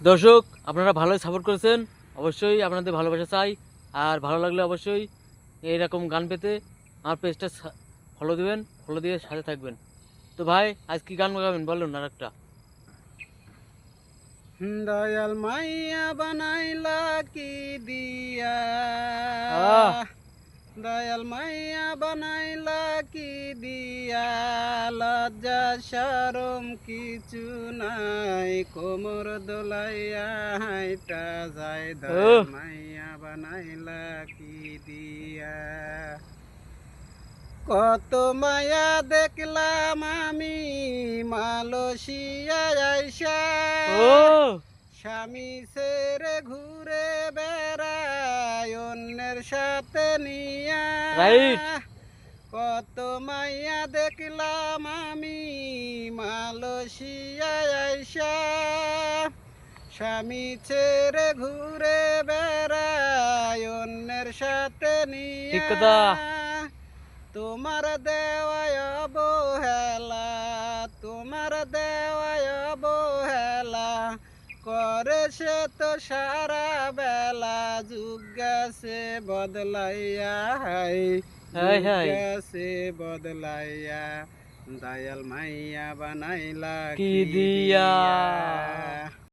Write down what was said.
দর্শক আপনারা ভালোই সাপোর্ট করেছেন, অবশ্যই আপনাদের ভালোবাসা চাই। আর ভালো লাগলে অবশ্যই এইরকম গান পেতে আমার পেজটা ফলো দিবেন, ফলো দিয়ে সাথে থাকবেন। তো ভাই আজ কি গান গাবেন বলুন আর একটা। দয়াল মাইয়া বানাইলা কি দিয়া, আহ দয়াল মাইয়া বানাইলা কি দিয়া, লজ্জা শরম কিছু নাই, কোমর দোলাইয়া হাইটা যায়। দয়াল মাইয়া বানাইলা কি দিয়া, কত মায়া দেখলাম আমি মালয়েশিয়ায় আইসা, ও স্বামী ছেড়ে ঘুরে বেড়ায় অন্যের সাথে নিয়া। রাইট। কত মাইয়া দেখলাম আমি মালয়েশিয়ায় আইসা, স্বামী ছেড়ে ঘুরে বেড়ায় অন্যের সাথে ঠিক নিয়া। কথা। তোমার দেওয়ায় অবহেলা, তোমার দেওয়ায় অবহেলা, করে সে তো সারা বেলা। যুগ গেছে বদলাইয়া, হাই হাই যুগ হাই গেছে বদলাইয়া, দয়াল মাইয়া বানাইলা কি কি দিয়া। দিয়া।